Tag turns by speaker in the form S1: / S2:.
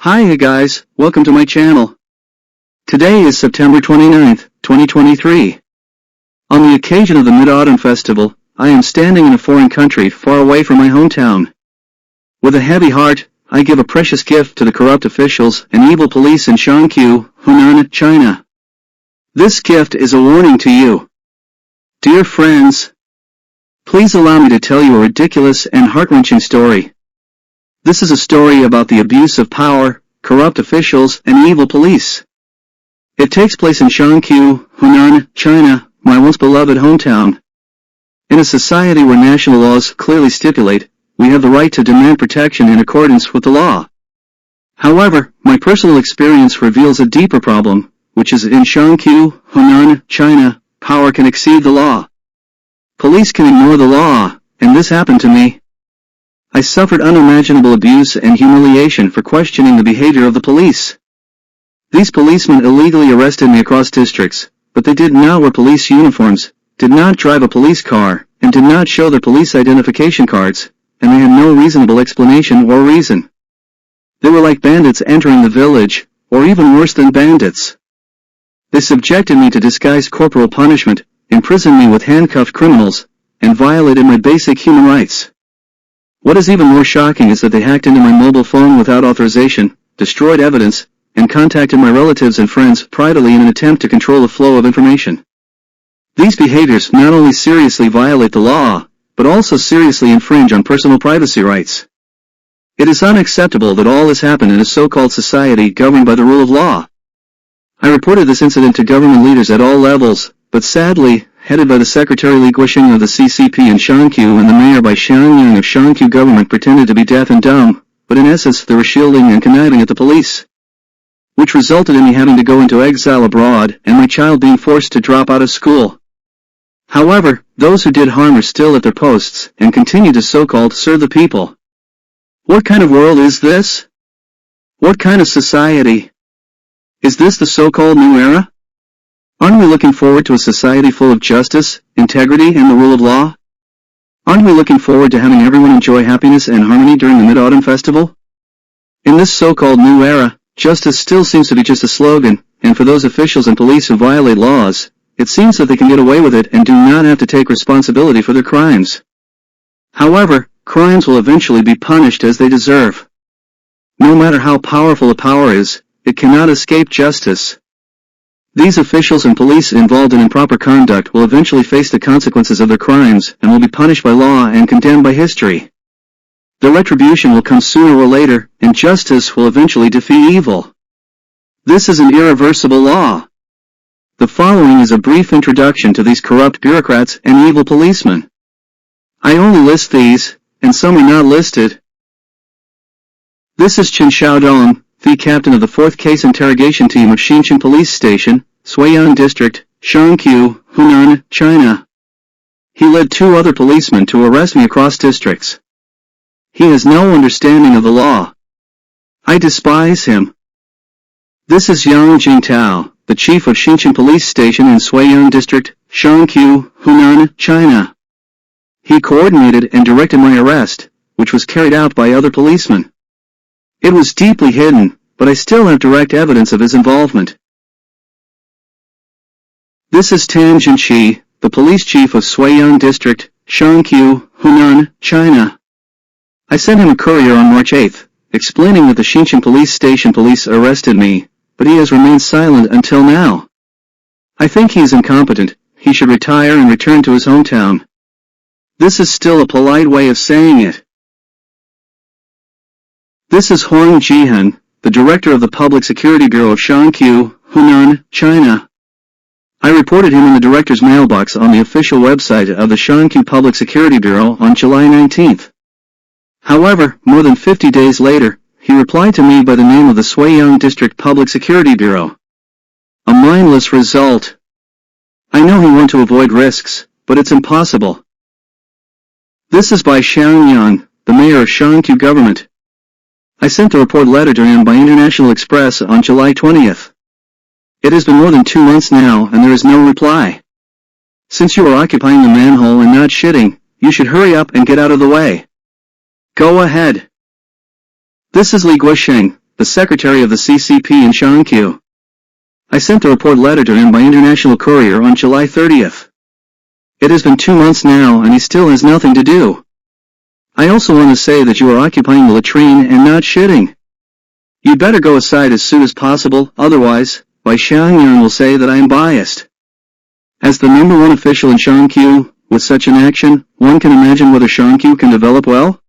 S1: Hi guys, welcome to my channel. Today is September 29th, 2023. On the occasion of the Mid-Autumn Festival, I am standing in a foreign country far away from my hometown. With a heavy heart, I give a precious gift to the corrupt officials and evil police in Shangqiu, Henan, China. This gift is a warning to you. Dear friends, please allow me to tell you a ridiculous and heart-wrenching story. This is a story about the abuse of power, corrupt officials, and evil police. It takes place in Shangqiu, Henan, China, my once beloved hometown. In a society where national laws clearly stipulate, we have the right to demand protection in accordance with the law. However, my personal experience reveals a deeper problem, which is in Shangqiu, Henan, China, power can exceed the law. Police can ignore the law, and this happened to me. I suffered unimaginable abuse and humiliation for questioning the behavior of the police. These policemen illegally arrested me across districts, but they did not wear police uniforms, did not drive a police car, and did not show their police identification cards, and they had no reasonable explanation or reason. They were like bandits entering the village, or even worse than bandits. They subjected me to disguised corporal punishment, imprisoned me with handcuffed criminals, and violated my basic human rights. What is even more shocking is that they hacked into my mobile phone without authorization, destroyed evidence, and contacted my relatives and friends privately in an attempt to control the flow of information. These behaviors not only seriously violate the law, but also seriously infringe on personal privacy rights. It is unacceptable that all this happened in a so-called society governed by the rule of law. I reported this incident to government leaders at all levels, but sadly, headed by the Secretary Li Guoxing of the CCP in Shangqiu and the mayor by Shangqiu of Shangqiu government pretended to be deaf and dumb, but in essence they were shielding and conniving at the police, which resulted in me having to go into exile abroad and my child being forced to drop out of school. However, those who did harm are still at their posts and continue to so-called serve the people. What kind of world is this? What kind of society? Is this the so-called new era? Aren't we looking forward to a society full of justice, integrity, and the rule of law? Aren't we looking forward to having everyone enjoy happiness and harmony during the Mid-Autumn Festival? In this so-called new era, justice still seems to be just a slogan, and for those officials and police who violate laws, it seems that they can get away with it and do not have to take responsibility for their crimes. However, crimes will eventually be punished as they deserve. No matter how powerful a power is, it cannot escape justice. These officials and police involved in improper conduct will eventually face the consequences of their crimes and will be punished by law and condemned by history. The retribution will come sooner or later, and justice will eventually defeat evil. This is an irreversible law. The following is a brief introduction to these corrupt bureaucrats and evil policemen. I only list these, and some are not listed. This is Chen Xiaodong, the captain of the 4th Case Interrogation Team of Shangqiu Police Station, Suiyang District, Shangqiu, Henan, China. He led 2 other policemen to arrest me across districts. He has no understanding of the law. I despise him. This is Yang Jingtao, the chief of Shangqiu Police Station in Suiyang District, Shangqiu, Henan, China. He coordinated and directed my arrest, which was carried out by other policemen. It was deeply hidden, but I still have direct evidence of his involvement. This is Tan Jinqi, the police chief of Suiyang District, Shangqiu, Henan, China. I sent him a courier on March 8th, explaining that the Shangqiu Police Station police arrested me, but he has remained silent until now. I think he is incompetent. He should retire and return to his hometown. This is still a polite way of saying it. This is Huang Jihan, the director of the Public Security Bureau of Shangqiu, Henan, China. I reported him in the director's mailbox on the official website of the Shangqiu Public Security Bureau on July 19th. However, more than 50 days later, he replied to me by the name of the Suiyang District Public Security Bureau. A mindless result. I know he wants to avoid risks, but it's impossible. This is by Xiang Yan, the mayor of Shangqiu government. I sent the report letter to him by International Express on July 20th. It has been more than 2 months now, and there is no reply. Since you are occupying the manhole and not shitting, you should hurry up and get out of the way. Go ahead. This is Li Guoxing, the secretary of the CCP in Shangqiu. I sent the report letter to him by international courier on July 30th. It has been 2 months now and he still has nothing to do. I also want to say that you are occupying the latrine and not shitting. You'd better go aside as soon as possible, otherwise, Shangqiu will say that I am biased. As the #1 official in Shangqiu, with such an action, one can imagine whether Shangqiu can develop well?